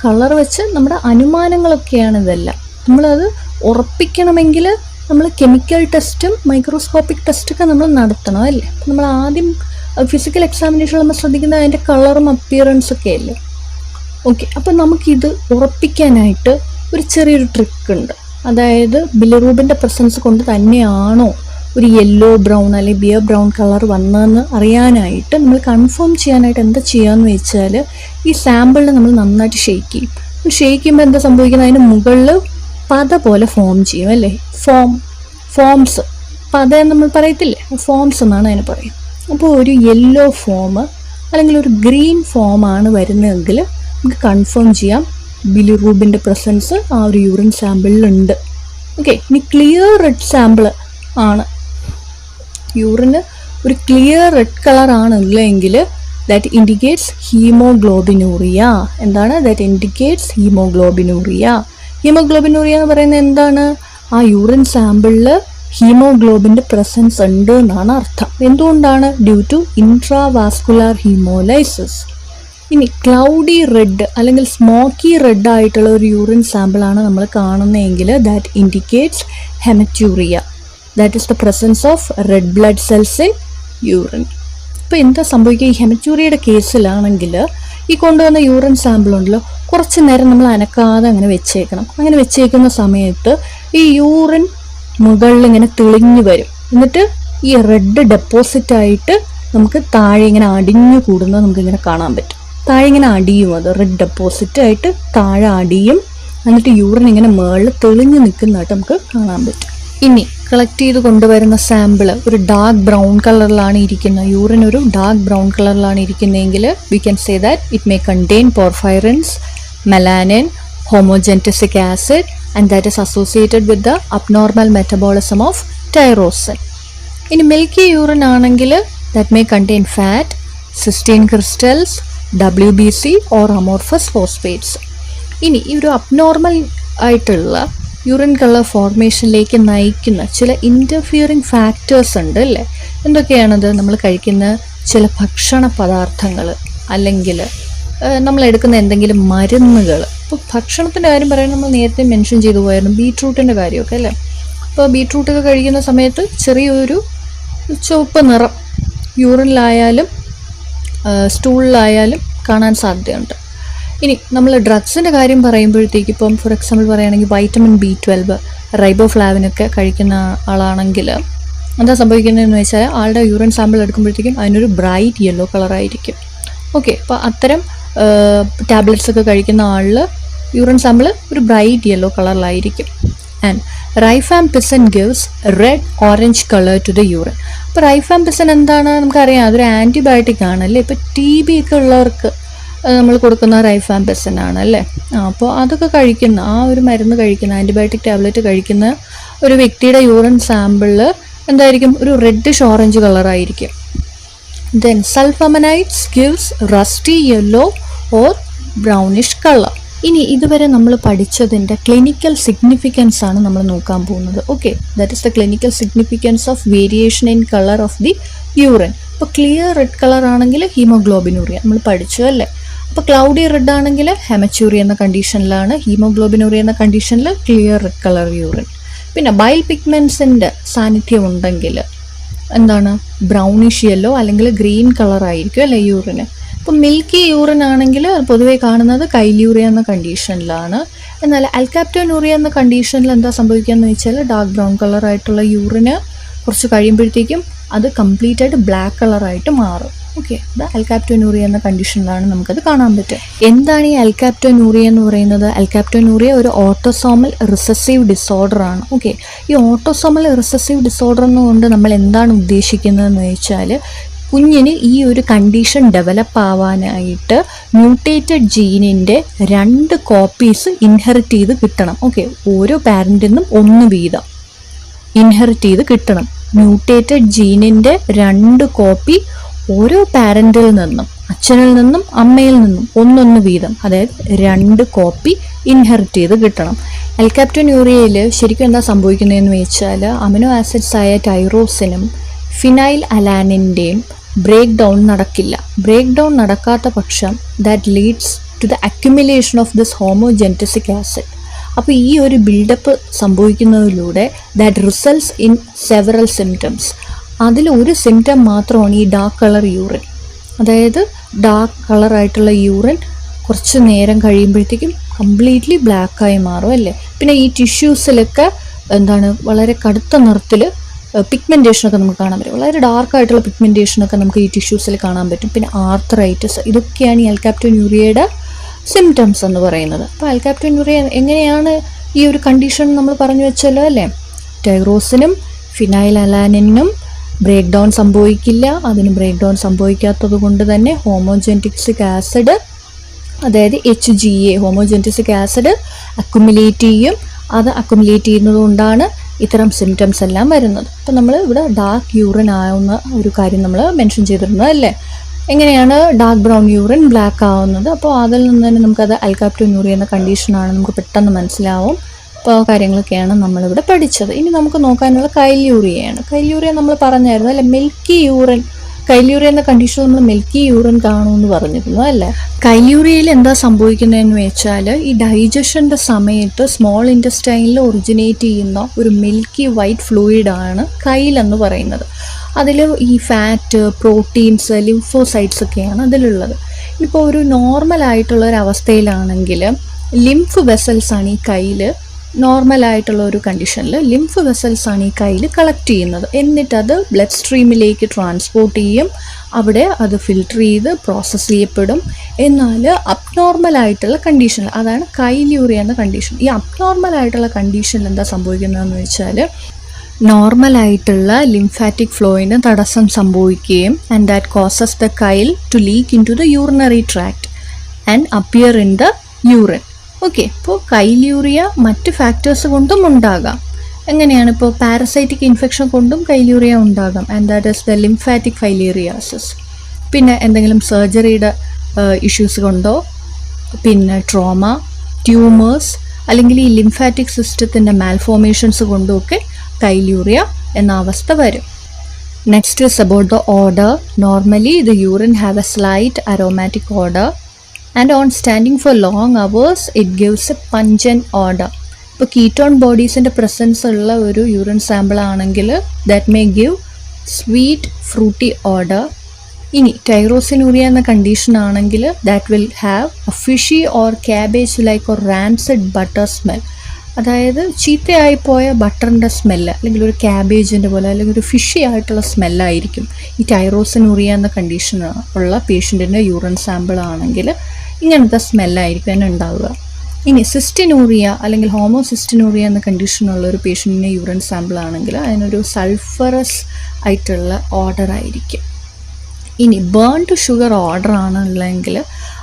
കളർ വെച്ച് നമ്മുടെ അനുമാനങ്ങളൊക്കെയാണ് ഇതെല്ലാം. നമ്മളത് ഉറപ്പിക്കണമെങ്കിൽ നമ്മൾ കെമിക്കൽ ടെസ്റ്റും മൈക്രോസ്കോപ്പിക് ടെസ്റ്റൊക്കെ നമ്മൾ നടത്തണം അല്ലേ. നമ്മൾ ആദ്യം ഫിസിക്കൽ എക്സാമിനേഷൻ നമ്മൾ ശ്രദ്ധിക്കുന്നത് അതിൻ്റെ കളറും അപ്പിയറൻസൊക്കെ അല്ലേ. ഓക്കെ, അപ്പം നമുക്കിത് ഉറപ്പിക്കാനായിട്ട് ഒരു ചെറിയൊരു ട്രിക്ക് ഉണ്ട്. അതായത് ബിലിറൂബിൻ്റെ പ്രസൻസ് കൊണ്ട് തന്നെയാണോ ഒരു യെല്ലോ ബ്രൗൺ അല്ലെങ്കിൽ ബിയർ ബ്രൗൺ കളർ വന്നതെന്ന് അറിയാനായിട്ട് നമ്മൾ കൺഫേം ചെയ്യാനായിട്ട് എന്താ ചെയ്യാന്ന് വെച്ചാൽ ഈ സാമ്പിളിൽ നമ്മൾ നന്നായിട്ട് ഷെയ്ക്ക് ചെയ്യും. ഷെയ്ക്ക് ചെയ്യുമ്പോൾ എന്താ സംഭവിക്കുന്നത്, അതിന് മുകളിൽ പത പോലെ ഫോം ചെയ്യും അല്ലേ, ഫോംസ്, പത എന്ന് നമ്മൾ പറയത്തില്ലേ, ഫോംസ് എന്നാണ് അതിന് പറയും. അപ്പോൾ ഒരു യെല്ലോ ഫോം അല്ലെങ്കിൽ ഒരു ഗ്രീൻ ഫോമാണ് വരുന്നതെങ്കിൽ നമുക്ക് കൺഫേം ചെയ്യാം ബിലിറൂബിൻ്റെ പ്രസൻസ് ആ ഒരു യൂറിൻ സാമ്പിളിലുണ്ട്. ഓക്കെ, ഇനി ക്ലിയർ റെഡ് സാമ്പിൾ ആണ്, യൂറിന് ഒരു ക്ലിയർ റെഡ് കളർ ആണുള്ളെങ്കിൽ ദാറ്റ് ഇൻഡിക്കേറ്റ്സ് ഹീമോഗ്ലോബിനൂറിയ. എന്താണ് ദാറ്റ് ഇൻഡിക്കേറ്റ്സ് ഹീമോഗ്ലോബിനൂറിയ? ഹീമോഗ്ലോബിനൂറിയ എന്ന് പറയുന്നത് എന്താണ്, ആ യൂറിൻ സാമ്പിളിൽ ഹീമോഗ്ലോബിൻ്റെ പ്രസൻസ് ഉണ്ട് എന്നാണ് അർത്ഥം. എന്തുകൊണ്ടാണ്? Due to intravascular haemolysis. ഇനി ക്ലൗഡി റെഡ് അല്ലെങ്കിൽ സ്മോക്കി റെഡ് ആയിട്ടുള്ള ഒരു യൂറിൻ സാമ്പിളാണ് നമ്മൾ കാണുന്നതെങ്കിൽ that indicates haematuria. That is the presence of red blood cells in urine. ഇപ്പോൾ എന്താ സംഭവിക്കുക, ഈ ഹെമറ്റ്യൂറിയയുടെ കേസിലാണെങ്കിൽ ഈ കൊണ്ടുവന്ന യൂറിൻ സാമ്പിൾ ഉണ്ടല്ലോ, കുറച്ച് നേരം നമ്മൾ അനക്കാതെ അങ്ങനെ വെച്ചേക്കണം. അങ്ങനെ വെച്ചേക്കുന്ന സമയത്ത് ഈ യൂറിൻ മുകളിൽ ഇങ്ങനെ തെളിഞ്ഞു വരും. എന്നിട്ട് ഈ റെഡ് ഡെപ്പോസിറ്റ് ആയിട്ട് നമുക്ക് താഴെ ഇങ്ങനെ അടിഞ്ഞു കൂടുന്നത് നമുക്കിങ്ങനെ കാണാൻ പറ്റും. താഴെ ഇങ്ങനെ അടിയും, അത് റെഡ് ഡെപ്പോസിറ്റ് ആയിട്ട് താഴെ അടിയും. എന്നിട്ട് യൂറിൻ ഇങ്ങനെ മുകളിൽ തെളിഞ്ഞു നിൽക്കുന്നതായിട്ട് നമുക്ക് കാണാൻ പറ്റും. ഇനി കളക്ട് ചെയ്ത് കൊണ്ടുവരുന്ന സാമ്പിൾ ഒരു ഡാർക്ക് ബ്രൗൺ കളറിലാണ് ഇരിക്കുന്നത്, യൂറിൻ ഒരു ഡാർക്ക് ബ്രൗൺ കളറിലാണ് ഇരിക്കുന്നതെങ്കിൽ we can say that it may contain porphyrins, melanin, homogentisic acid and that is associated with the abnormal metabolism of tyrosine. In milky urine ആണെങ്കിൽ that may contain fat, cystine crystals, WBC or amorphous phosphates. ഇനി ഈ ഒരു abnormal ആയിട്ടുള്ള urine colour ഫോർമേഷനിലേക്ക് നയിക്കുന്ന ചില interfering factors ഉണ്ട് അല്ലേ. എന്തൊക്കെയാണത്? നമ്മൾ കഴിക്കുന്ന ചില ഭക്ഷണ പദാർത്ഥങ്ങൾ അല്ലെങ്കിൽ നമ്മൾ എടുക്കുന്ന എന്തെങ്കിലും മരുന്നുകൾ. ഇപ്പോൾ ഭക്ഷണത്തിൻ്റെ കാര്യം പറയാൻ നമ്മൾ നേരത്തെ മെൻഷൻ ചെയ്തു പോയായിരുന്നു, ബീട്രൂട്ടിൻ്റെ കാര്യമൊക്കെ അല്ലേ. അപ്പോൾ ബീട്രൂട്ടൊക്കെ കഴിക്കുന്ന സമയത്ത് ചെറിയൊരു ചുവപ്പ് നിറം യൂറിനിലായാലും സ്റ്റൂളിലായാലും കാണാൻ സാധ്യതയുണ്ട്. ഇനി നമ്മൾ ഡ്രഗ്സിൻ്റെ കാര്യം പറയുമ്പോഴത്തേക്ക് ഇപ്പം ഫോർ എക്സാമ്പിൾ പറയുകയാണെങ്കിൽ വൈറ്റമിൻ B12, റൈബോഫ്ലാവിനൊക്കെ കഴിക്കുന്ന ആളാണെങ്കിൽ എന്താ സംഭവിക്കുന്നതെന്ന് വെച്ചാൽ ആളുടെ യൂറിൻ സാമ്പിൾ എടുക്കുമ്പോഴത്തേക്കും അതിനൊരു ബ്രൈറ്റ് യെല്ലോ കളറായിരിക്കും. ഓക്കെ, അപ്പോൾ അത്തരം ടാബ്ലറ്റ്സ് ഒക്കെ കഴിക്കുന്ന ആളിൽ യൂറിൻ സാമ്പിൾ ഒരു ബ്രൈറ്റ് യെല്ലോ കളറിലായിരിക്കും. And rifampicin gives red orange colour to the urine. അപ്പോൾ റൈഫാംപിസിൻ എന്താണ് നമുക്കറിയാം, അതൊരു ആൻറ്റിബയോട്ടിക് ആണല്ലേ. ഇപ്പോൾ TB ഒക്കെ ഉള്ളവർക്ക് നമ്മൾ കൊടുക്കുന്ന റൈഫാംപിസിൻ ആണ് അല്ലേ. അപ്പോൾ അതൊക്കെ കഴിക്കുന്ന ആ ഒരു മരുന്ന് കഴിക്കുന്ന ആൻറ്റിബയോട്ടിക് ടാബ്ലറ്റ് കഴിക്കുന്ന ഒരു വ്യക്തിയുടെ യൂറിൻ സാമ്പിളിൽ എന്തായിരിക്കും, ഒരു റെഡിഷ് ഓറഞ്ച് കളറായിരിക്കും. Then sulfamides gives rusty yellow or brownish color. ഇനി ഇതുവരെ നമ്മൾ പഠിച്ചതിൻ്റെ ക്ലിനിക്കൽ സിഗ്നിഫിക്കൻസ് ആണ് നമ്മൾ നോക്കാൻ പോകുന്നത്. Okay, that is the clinical significance of variation in colour of the urine. ഇപ്പോൾ ക്ലിയർ റെഡ് കളർ ആണെങ്കിൽ ഹീമോഗ്ലോബിനൂറിയ നമ്മൾ പഠിച്ചു അല്ലേ. അപ്പോൾ ക്ലൗഡി റെഡ് ആണെങ്കിൽ ഹെമച്യൂറിയ എന്ന കണ്ടീഷനിലാണ്, ഹീമോഗ്ലോബിനൂറിയ എന്ന കണ്ടീഷനിൽ ക്ലിയർ റെഡ് കളർ യൂറിൻ. പിന്നെ ബൈൽ പിഗ്മെൻസിൻ്റെ സാന്നിധ്യം ഉണ്ടെങ്കിൽ എന്താണ്, ബ്രൗണിഷ് യെല്ലോ അല്ലെങ്കിൽ ഗ്രീൻ കളറായിരിക്കും അല്ലേ യൂറിന്. ഇപ്പം മിൽക്കി യൂറിൻ ആണെങ്കിൽ പൊതുവേ കാണുന്നത് കൈല്യൂറിയ എന്ന കണ്ടീഷനിലാണ്. എന്നാൽ അൽക്കാപ്റ്റോനൂറിയ എന്ന കണ്ടീഷനിൽ എന്താ സംഭവിക്കുക എന്ന് വെച്ചാൽ ഡാർക്ക് ബ്രൗൺ കളറായിട്ടുള്ള യൂറിന് കുറച്ച് കഴിയുമ്പോഴത്തേക്കും അത് കംപ്ലീറ്റ് ആയിട്ട് ബ്ലാക്ക് കളറായിട്ട് മാറും. ഓക്കെ, അത് അൽക്കാപ്റ്റോനൂറിയ എന്ന കണ്ടീഷനിലാണ് നമുക്കത് കാണാൻ പറ്റുക. എന്താണ് ഈ അൽക്കാപ്റ്റോനൂറിയ എന്ന് പറയുന്നത്? അൽക്കാപ്റ്റോനൂറിയ ഒരു ഓട്ടോസോമൽ റിസസീവ് ഡിസോർഡർ ആണ്. ഓക്കെ, ഈ ഓട്ടോസോമൽ റിസസീവ് ഡിസോർഡർ എന്നുകൊണ്ട് നമ്മൾ എന്താണ് ഉദ്ദേശിക്കുന്നതെന്ന് വെച്ചാൽ കുഞ്ഞിന് ഈ ഒരു കണ്ടീഷൻ ഡെവലപ്പ് ആവാനായിട്ട് മ്യൂട്ടേറ്റഡ് ജീനിൻ്റെ 2 കോപ്പീസ് ഇൻഹെറിറ്റ് ചെയ്ത് കിട്ടണം. ഓക്കെ, ഓരോ പാരൻറ്റിൽ നിന്നും 1 വീതം ഇൻഹെറിറ്റ് ചെയ്ത് കിട്ടണം. മ്യൂട്ടേറ്റഡ് ജീനിൻ്റെ 2 കോപ്പി ഓരോ പാരൻറ്റിൽ നിന്നും, അച്ഛനിൽ നിന്നും അമ്മയിൽ നിന്നും 1 വീതം, അതായത് 2 കോപ്പി ഇൻഹെറിറ്റ് ചെയ്ത് കിട്ടണം. അൽക്കാപ്റ്റോനൂറിയയിൽ ശരിക്കും എന്താ സംഭവിക്കുന്നതെന്ന് വെച്ചാൽ അമിനോ ആസിഡ്സ് ആയ ടൈറോസിനും ഫിനൈൽ അലാനിൻ്റെയും ബ്രേക്ക് ഡൗൺ നടക്കില്ല. ബ്രേക്ക് ഡൗൺ നടക്കാത്ത പക്ഷം that leads to the accumulation of this homogentisic acid. അപ്പോൾ ഈ ഒരു ബിൽഡപ്പ് സംഭവിക്കുന്നതിലൂടെ that results in several symptoms. അതിലൊരു സിംറ്റം മാത്രമാണ് ഈ ഡാർക്ക് കളർ യൂറിൻ. അതായത് ഡാർക്ക് കളറായിട്ടുള്ള യൂറിൻ കുറച്ച് നേരം കഴിയുമ്പോഴത്തേക്കും കംപ്ലീറ്റ്ലി ബ്ലാക്കായി മാറും അല്ലേ. പിന്നെ ഈ ടിഷ്യൂസിലൊക്കെ വളരെ കടുത്ത നിറത്തിൽ പിഗ്മെൻറ്റേഷനൊക്കെ നമുക്ക് കാണാൻ പറ്റും. വളരെ ഡാർക്കായിട്ടുള്ള പിഗ്മെൻറ്റേഷനൊക്കെ നമുക്ക് ഈ ടിഷ്യൂസിൽ കാണാൻ പറ്റും. പിന്നെ ആർത്രൈറ്റിസ്, ഇതൊക്കെയാണ് ഈ ആൽക്കാപ്റ്റോന്യൂറിയയുടെ സിംറ്റംസ് എന്ന് പറയുന്നത്. അപ്പോൾ ആൽക്കാപ്റ്റോന്യൂറിയ എങ്ങനെയാണ് ഈ ഒരു കണ്ടീഷൻ നമ്മൾ പറഞ്ഞു വെച്ചല്ലോ അല്ലേ. ടൈറോസിനും ഫിനൈലലാനിനും ബ്രേക്ക് ഡൗൺ സംഭവിക്കില്ല. അതിന് ബ്രേക്ക് ഡൗൺ സംഭവിക്കാത്തത് കൊണ്ട് തന്നെ ഹോമോജെൻറ്റിക് ആസിഡ്, അതായത് HGA ഹോമോജെൻറ്റിക് ആസിഡ് അക്യുമുലേറ്റ് ചെയ്യും. അത് അക്യുമുലേറ്റ് ചെയ്യുന്നത് കൊണ്ടാണ് ഇത്തരം സിംറ്റംസ് എല്ലാം വരുന്നത്. അപ്പോൾ നമ്മൾ ഇവിടെ ഡാർക്ക് യൂറിൻ ആവുന്ന ഒരു കാര്യം നമ്മൾ മെൻഷൻ ചെയ്തിരുന്നത് അല്ലേ. എങ്ങനെയാണ് ഡാർക്ക് ബ്രൗൺ യൂറിൻ ബ്ലാക്ക് ആവുന്നത്? അപ്പോൾ അതിൽ നിന്ന് തന്നെ നമുക്കത് ആൽക്കാപ്റ്റോന്യൂറിയ എന്ന കണ്ടീഷനാണ് നമുക്ക് പെട്ടെന്ന് മനസ്സിലാവും. അപ്പോൾ ആ കാര്യങ്ങളൊക്കെയാണ് നമ്മളിവിടെ പഠിച്ചത്. ഇനി നമുക്ക് നോക്കാനുള്ള കൈല്യൂറിയയാണ്. കൈല്യൂറിയ നമ്മൾ പറഞ്ഞായിരുന്നു അല്ലേ, മിൽക്കി യൂറിൻ. കൈല്യൂറിയ എന്ന കണ്ടീഷൻ നമ്മൾ മിൽക്കി യൂറിൻ കാണുമെന്ന് പറഞ്ഞിരുന്നു അല്ലേ. കൈല്യൂറിയയിൽ എന്താ സംഭവിക്കുന്നതെന്ന് വെച്ചാൽ ഈ ഡൈജഷൻ്റെ സമയത്ത് സ്മോൾ ഇൻറ്റസ്റ്റൈനിൽ ഒറിജിനേറ്റ് ചെയ്യുന്ന ഒരു മിൽക്കി വൈറ്റ് ഫ്ലൂയിഡാണ് കൈലെന്ന് പറയുന്നത്. അതിൽ ഈ ഫാറ്റ്, പ്രോട്ടീൻസ്, ലിംഫോസൈറ്റ്സ് ഒക്കെയാണ് അതിലുള്ളത്. ഇപ്പോൾ ഒരു നോർമലായിട്ടുള്ള ഒരു അവസ്ഥയിലാണെങ്കിൽ ലിംഫ് വെസൽസ് ആണ് ഈ കയ്യിൽ, നോർമലായിട്ടുള്ള ഒരു കണ്ടീഷനിൽ ലിംഫ് വെസൽസ് ആണ് ഈ കയ്യിൽ കളക്ട് ചെയ്യുന്നത്. എന്നിട്ടത് ബ്ലഡ് സ്ട്രീമിലേക്ക് ട്രാൻസ്പോർട്ട് ചെയ്യും. അവിടെ അത് ഫിൽട്ടർ ചെയ്ത് പ്രോസസ്സ് ചെയ്യപ്പെടും. എന്നാൽ അബ്നോർമലായിട്ടുള്ള കണ്ടീഷനിൽ, അതാണ് കൈല്യൂറിയ എന്ന കണ്ടീഷൻ. ഈ അബ്നോർമലായിട്ടുള്ള കണ്ടീഷനിൽ എന്താ സംഭവിക്കുന്നതെന്ന് വെച്ചാൽ നോർമലായിട്ടുള്ള ലിംഫാറ്റിക് ഫ്ലോയിന് തടസ്സം സംഭവിക്കുകയും and that causes the chyle to leak into the urinary tract and appear in the urine. Okay, ഇപ്പോൾ കൈല്യൂറിയ മറ്റ് ഫാക്ടേഴ്സ് കൊണ്ടും ഉണ്ടാകാം. എങ്ങനെയാണ്? ഇപ്പോൾ പാരസൈറ്റിക് ഇൻഫെക്ഷൻ കൊണ്ടും കൈല്യൂറിയ ഉണ്ടാകാം, and that is the lymphatic filariasis. പിന്നെ എന്തെങ്കിലും സർജറിയുടെ ഇഷ്യൂസ് കൊണ്ടോ, പിന്നെ ട്രോമ, ട്യൂമേഴ്സ്, അല്ലെങ്കിൽ ഈ ലിംഫാറ്റിക് സിസ്റ്റത്തിൻ്റെ മാൽഫോർമേഷൻസ് കൊണ്ടും ഒക്കെ കൈല്യൂറിയ എന്ന അവസ്ഥ വരും. Next is about the odour. Normally the urine have a slight aromatic odour and on standing for long hours it gives a pungent odor. ഇപ്പോൾ കീറ്റോൺ ബോഡീസിൻ്റെ പ്രസൻസ് ഉള്ള ഒരു യൂറിൻ സാമ്പിൾ ആണെങ്കിൽ that may give sweet fruity odour. ഇനി tyrosinuria എന്ന condition ആണെങ്കിൽ that will have a fishy or cabbage like or rancid butter smell. അതായത് ചീത്തയായിപ്പോയ ബട്ടറിൻ്റെ സ്മെല്ല്, അല്ലെങ്കിൽ ഒരു ക്യാബേജിൻ്റെ പോലെ, അല്ലെങ്കിൽ ഒരു ഫിഷി ആയിട്ടുള്ള സ്മെല്ലായിരിക്കും ഈ ടൈറോസിനൂറിയ എന്ന കണ്ടീഷൻ ഉള്ള പേഷ്യൻറ്റിൻ്റെ യൂറിൻ സാമ്പിൾ ആണെങ്കിൽ ഇങ്ങനത്തെ സ്മെല്ലായിരിക്കും തന്നെ ഉണ്ടാവുക. ഇനി സിസ്റ്റിനൂറിയ അല്ലെങ്കിൽ ഹോമോസിസ്റ്റിനൂറിയ എന്ന കണ്ടീഷനുള്ള ഒരു പേഷ്യൻറ്റിൻ്റെ യൂറിൻ സാമ്പിൾ ആണെങ്കിൽ അതിനൊരു സൾഫറസ് ആയിട്ടുള്ള ഓർഡർ ആയിരിക്കും. ഇനി ബേൺ ടു ഷുഗർ ഓർഡർ ആണുള്ളതെങ്കിൽ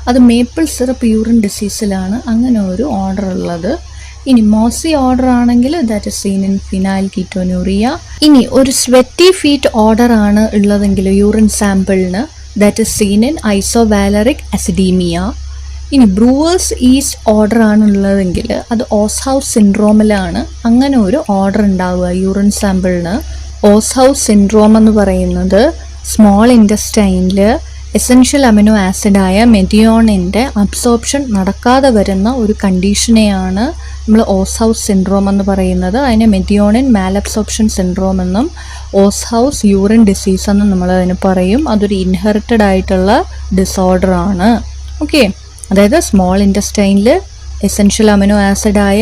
അത് മേപ്പിൾ സിറപ്പ് യൂറിൻ ഡിസീസിലാണ് അങ്ങനെ ഒരു ഓർഡർ ഉള്ളത്. ഇനി മോസി ഓർഡർ ആണെങ്കിൽ that is seen in phenylketonuria. ഇനി ഒരു സ്വെറ്റി ഫീറ്റ് ഓർഡർ ആണ് ഉള്ളതെങ്കിൽ യൂറിൻ സാമ്പിളിന് that is seen in isovaleric acidemia. ഇനി ബ്രൂവേഴ്സ് ഈസ്റ്റ് ഓർഡർ ആണുള്ളതെങ്കിൽ അത് ഓസ്ഹൗസ് സിൻഡ്രോമിലാണ് അങ്ങനെ ഒരു ഓർഡർ ഉണ്ടാവുക യൂറിൻ സാമ്പിളിന്. ഓസ്ഹൗസ് സിൻഡ്രോം എന്ന് പറയുന്നത് സ്മോൾ ഇൻറ്റസ്റ്റൈനിൽ എസെൻഷ്യൽ അമിനോ ആസിഡായ മെഥിയോണിൻ്റെ അബ്സോർപ്ഷൻ നടക്കാതെ വരുന്ന ഒരു കണ്ടീഷനെയാണ് നമ്മൾ ഓസ്ഹൗസ് സിൻഡ്രോം എന്ന് പറയുന്നത്. അതിനെ മെഥിയോണിൻ മാലബ്സോർപ്ഷൻ സിൻഡ്രോം എന്നും ഓസ്ഹൗസ് യൂറിൻ ഡിസീസ് എന്നും നമ്മൾ അതിന് പറയും. അതൊരു ഇൻഹെറിറ്റഡ് ആയിട്ടുള്ള ഡിസോർഡറാണ്. ഓക്കെ, അതായത് സ്മോൾ ഇൻറ്റസ്റ്റൈനിൽ എസെൻഷ്യൽ അമിനോ ആസിഡായ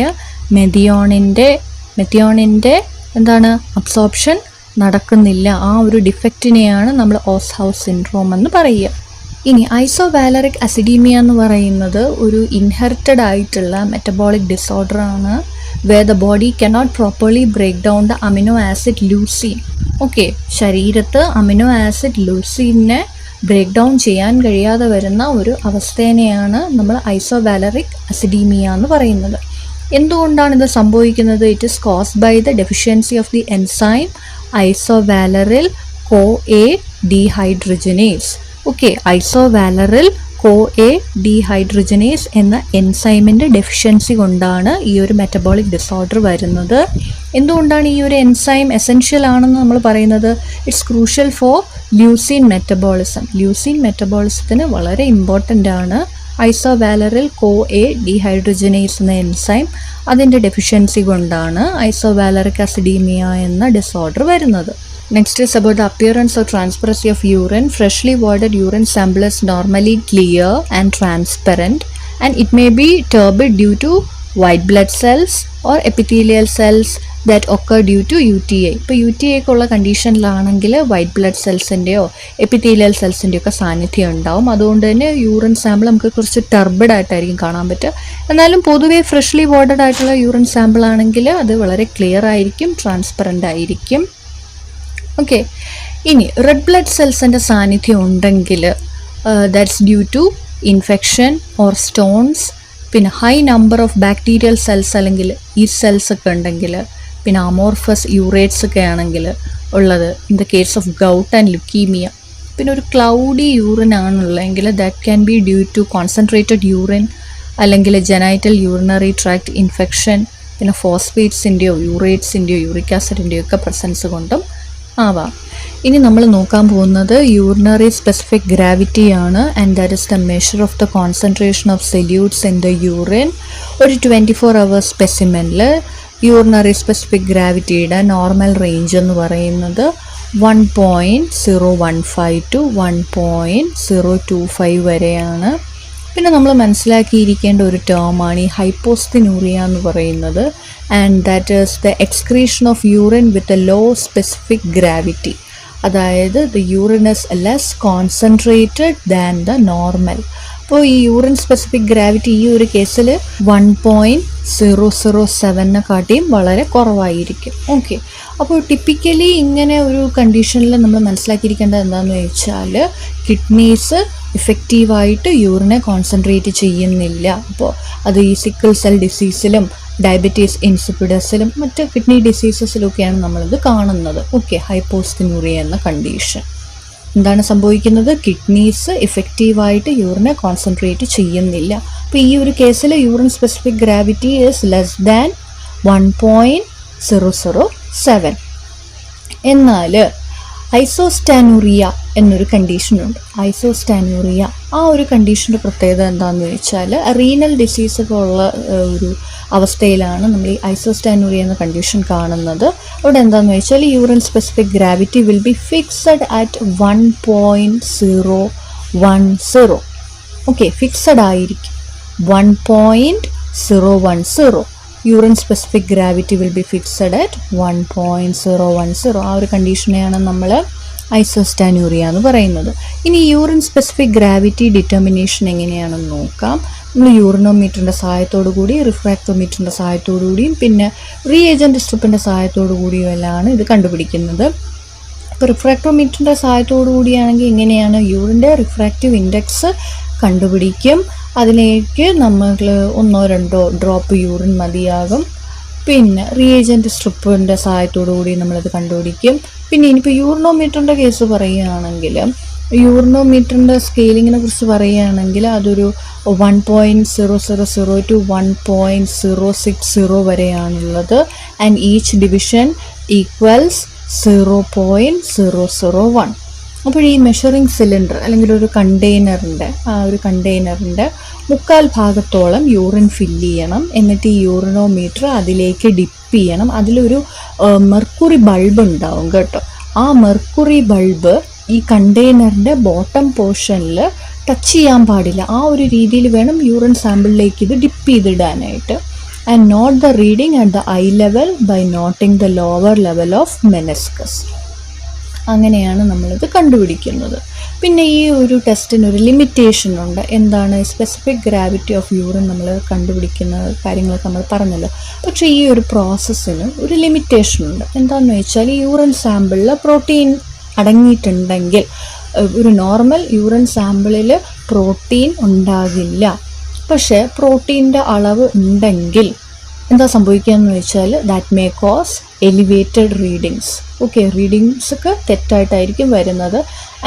മെഥിയോണിൻ്റെ എന്താണ് അബ്സോർപ്ഷൻ നടക്കുന്നില്ല. ആ ഒരു ഡിഫക്റ്റിനെയാണ് നമ്മൾ ഓസ്ഹൗസ് സിൻഡ്രോം എന്ന് പറയുക. ഇനി ഐസോവാലറിക് അസിഡീമിയ എന്ന് പറയുന്നത് ഒരു ഇൻഹെറിറ്റഡ് ആയിട്ടുള്ള metabolic ഡിസോർഡറാണ്. where the body cannot properly break down the amino acid leucine. Okay, ശരീരത്ത് അമിനോ ആസിഡ് ലൂസീനെ ബ്രേക്ക് ഡൗൺ ചെയ്യാൻ കഴിയാതെ വരുന്ന ഒരു അവസ്ഥേനെയാണ് നമ്മൾ ഐസോവാലറിക് അസിഡീമിയ എന്ന് പറയുന്നത്. എന്തുകൊണ്ടാണ് ഇത് സംഭവിക്കുന്നത്? It is caused by the deficiency of the enzyme isovaleryl CoA dehydrogenase. Okay, isovaleryl CoA dehydrogenase എന്ന എൻസൈമിൻ്റെ ഡെഫിഷ്യൻസി കൊണ്ടാണ് ഈ ഒരു മെറ്റബോളിക് ഡിസോർഡർ വരുന്നത്. എന്തുകൊണ്ടാണ് ഈ ഒരു എൻസൈം എസെൻഷ്യൽ ആണെന്ന് നമ്മൾ പറയുന്നത്? It's crucial for leucine metabolism. Leucine മെറ്റബോളിസത്തിന് വളരെ ഇമ്പോർട്ടൻ്റ് ആണ് ഐസോവാലറിൽ CoA ഡീഹൈഡ്രജനേസ് എന്ന എൻസൈം. അതിൻ്റെ ഡെഫിഷ്യൻസി കൊണ്ടാണ് ഐസോവാലറിക് അസിഡീമിയ എന്ന ഡിസോർഡർ വരുന്നത്. Next is about the appearance or transparency of urine. Freshly voided urine sample is normally clear and transparent and it may be turbid due to white blood cells or epithelial cells that occur due to UTI. ഇപ്പോൾ UTI ഒക്കെ ഉള്ള കണ്ടീഷനിലാണെങ്കിൽ white blood സെൽസിൻ്റെയോ epithelial സെൽസിൻ്റെയോ ഒക്കെ സാന്നിധ്യം ഉണ്ടാവും. അതുകൊണ്ട് തന്നെ urine sample നമുക്ക് കുറച്ച് ടർബിഡ് ആയിട്ടായിരിക്കും കാണാൻ പറ്റുക. എന്നാലും പൊതുവേ ഫ്രഷ്ലി വാട്ടഡ് ആയിട്ടുള്ള യൂറിൻ സാമ്പിൾ ആണെങ്കിൽ അത് വളരെ ക്ലിയർ ആയിരിക്കും, ട്രാൻസ്പെറൻ്റ് ആയിരിക്കും. ഓക്കെ, ഇനി റെഡ് ബ്ലഡ് സെൽസിൻ്റെ സാന്നിധ്യം ഉണ്ടെങ്കിൽ that's due to infection or stones, പിന്നെ high number of bacterial cells അല്ലെങ്കിൽ ഈ സെൽസ് ഒക്കെ ഉണ്ടെങ്കിൽ, പിന്നെ അമോർഫസ് യൂറേറ്റ്സ് ഒക്കെ ആണെങ്കിൽ ഉള്ളത് in the case of gout and leukaemia. പിന്നെ ഒരു ക്ലൗഡി യൂറിൻ ആണുള്ളതെങ്കിൽ that can be due to concentrated urine അല്ലെങ്കിൽ ജെനൈറ്റൽ യൂറിനറി ട്രാക്ട് ഇൻഫെക്ഷൻ, പിന്നെ ഫോസ്ഫേറ്റ്സിൻ്റെയോ യൂറേറ്റ്സിൻ്റെയോ യൂറിക് ആസിഡിൻ്റെയോ ഒക്കെ പ്രസൻസ് കൊണ്ടും ആവാം. ഇനി നമ്മൾ നോക്കാൻ പോകുന്നത് യൂറിനറി സ്പെസിഫിക് ഗ്രാവിറ്റി ആണ്. And that is the measure of the concentration of solutes in the urine. ഒരു 24 hours സ്പെസിമെനിൽ യൂറിനറി സ്പെസിഫിക് ഗ്രാവിറ്റിയുടെ നോർമൽ റേഞ്ച് എന്ന് പറയുന്നത് 1.015 to 1.025 വരെയാണ്. പിന്നെ നമ്മൾ മനസ്സിലാക്കിയിരിക്കേണ്ട ഒരു ടേമാണ് ഈ ഹൈപ്പോസ്തിനൂറിയ എന്ന് പറയുന്നത്. And that is the excretion of urine with a low specific gravity. അതായത് the urine is less concentrated than the normal. അപ്പോൾ ഈ യൂറിൻ സ്പെസിഫിക് ഗ്രാവിറ്റി ഈ ഒരു കേസിൽ 1.007 വളരെ കുറവായിരിക്കും. ഓക്കെ, അപ്പോൾ ടിപ്പിക്കലി ഇങ്ങനെ ഒരു കണ്ടീഷനിൽ നമ്മൾ മനസ്സിലാക്കിയിരിക്കേണ്ടത് എന്താണെന്ന് വെച്ചാൽ കിഡ്നീസ് ഇഫക്റ്റീവായിട്ട് യൂറിനെ കോൺസെൻട്രേറ്റ് ചെയ്യുന്നില്ല. അപ്പോൾ അത് ഈ സിക്കിൾ സെൽ ഡിസീസിലും ഡയബറ്റീസ് ഇൻസിപ്പിഡസിലും മറ്റ് കിഡ്നി ഡിസീസസിലൊക്കെയാണ് നമ്മളിത് കാണുന്നത്. ഓക്കെ, ഹൈപ്പോസ്തിനൂറിയ എന്ന കണ്ടീഷൻ. എന്താണ് സംഭവിക്കുന്നത്? കിഡ്നീസ് ഇഫക്റ്റീവായിട്ട് യൂറിനെ കോൺസെൻട്രേറ്റ് ചെയ്യുന്നില്ല. അപ്പോൾ ഈ ഒരു കേസിൽ urine specific gravity is less than 1.007. എന്നാൽ ഐസോസ്റ്റാനൂറിയ എന്നൊരു കണ്ടീഷനുണ്ട്. ഐസോസ്റ്റാനൂറിയ ആ ഒരു കണ്ടീഷൻ്റെ പ്രത്യേകത എന്താണെന്ന് വെച്ചാൽ റീനൽ ഡിസീസൊക്കെ ഉള്ള ഒരു അവസ്ഥയിലാണ് നമ്മൾ ഈ ഐസോസ്റ്റാനൂറിയ എന്ന കണ്ടീഷൻ കാണുന്നത്. അവിടെ എന്താണെന്ന് വെച്ചാൽ urine specific gravity will be fixed at 1.010. Okay, fixed ആയിരിക്കും 1.010. Urine specific gravity will be fixed at 1.010. ആ ഒരു കണ്ടീഷനെയാണ് നമ്മൾ ഐസോസ്റ്റാനൂറിയ എന്ന് പറയുന്നത്. ഇനി യൂറിൻ സ്പെസിഫിക് ഗ്രാവിറ്റി ഡിറ്റർമിനേഷൻ എങ്ങനെയാണെന്ന് നോക്കാം. നമ്മൾ യൂറിനോമീറ്ററിൻ്റെ സഹായത്തോടു കൂടി, റിഫ്രാക്ടോമീറ്ററിൻ്റെ സഹായത്തോടു കൂടിയും പിന്നെ റീഏജൻറ്റ് സ്ട്രിപ്പിൻ്റെ സഹായത്തോടു കൂടിയുമെല്ലാം ഇത് കണ്ടുപിടിക്കുന്നത്. ഇപ്പോൾ റിഫ്രാക്ടോമീറ്ററിൻ്റെ സഹായത്തോടു കൂടിയാണെങ്കിൽ ഇങ്ങനെയാണ് യൂറിൻ്റെ റിഫ്രാക്റ്റീവ് ഇൻഡെക്സ് കണ്ടുപിടിക്കും. അതിലേക്ക് നമ്മൾ 1-2 ഡ്രോപ്പ് യൂറിൻ മതിയാകും. പിന്നെ റീഏജൻറ്റ് സ്ട്രിപ്പിൻ്റെ സഹായത്തോടു കൂടി നമ്മളത് കണ്ടുപിടിക്കും. പിന്നെ ഇനിയിപ്പോൾ യൂറിനോമീറ്ററിൻ്റെ കേസ് പറയുകയാണെങ്കിൽ യൂറിനോമീറ്ററിൻ്റെ സ്കെയിലിങ്ങിനെ കുറിച്ച് പറയുകയാണെങ്കിൽ അതൊരു 1.000 to 1.060 വരെയാണുള്ളത്. And each division equals 0.001. അപ്പോൾ ഈ മെഷറിംഗ് സിലിണ്ടർ അല്ലെങ്കിൽ ഒരു കണ്ടെയ്നറിൻ്റെ മുക്കാൽ ഭാഗത്തോളം യൂറിൻ ഫില്ല് ചെയ്യണം. എന്നിട്ട് ഈ യൂറിനോമീറ്റർ അതിലേക്ക് ഡിപ്പ് ചെയ്യണം. അതിലൊരു മെർക്കുറി ബൾബ് ഉണ്ടാവും കേട്ടോ. ആ മെർക്കുറി ബൾബ് ഈ കണ്ടെയ്നറിൻ്റെ ബോട്ടം പോർഷനിൽ ടച്ച് ചെയ്യാൻ പാടില്ല. ആ ഒരു രീതിയിൽ വേണം യൂറിൻ സാമ്പിളിലേക്ക് ഇത് ഡിപ്പ് ചെയ്തിടാനായിട്ട്. And note the reading at the eye level by noting the lower level of meniscus. അങ്ങനെയാണ് നമ്മളിത് കണ്ടുപിടിക്കുന്നത്. പിന്നെ ഈ ഒരു ടെസ്റ്റിനൊരു ലിമിറ്റേഷൻ ഉണ്ട്. എന്താണ്? സ്പെസിഫിക് ഗ്രാവിറ്റി ഓഫ് യൂറിൻ നമ്മൾ കണ്ടുപിടിക്കുന്ന കാര്യങ്ങളൊക്കെ നമ്മൾ പറഞ്ഞല്ലോ. പക്ഷേ ഈ ഒരു പ്രോസസ്സിന് ഒരു ലിമിറ്റേഷൻ ഉണ്ട്. എന്താണെന്ന് വെച്ചാൽ ഈ യൂറിൻ സാമ്പിളിൽ പ്രോട്ടീൻ അടങ്ങിയിട്ടുണ്ടെങ്കിൽ ഒരു നോർമൽ യൂറിൻ സാമ്പിളിൽ പ്രോട്ടീൻ ഉണ്ടാകില്ല. പക്ഷേ പ്രോട്ടീൻ്റെ അളവ് ഉണ്ടെങ്കിൽ എന്താ സംഭവിക്കുകയെന്ന് വെച്ചാൽ that may cause elevated readings. Okay, റീഡിങ്സൊക്കെ തെറ്റായിട്ടായിരിക്കും വരുന്നത്.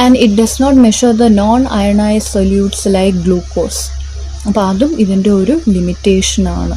And it does not measure the non ionise solutes like glucose. അപ്പോൾ അതും ഇതിൻ്റെ ഒരു ലിമിറ്റേഷനാണ്.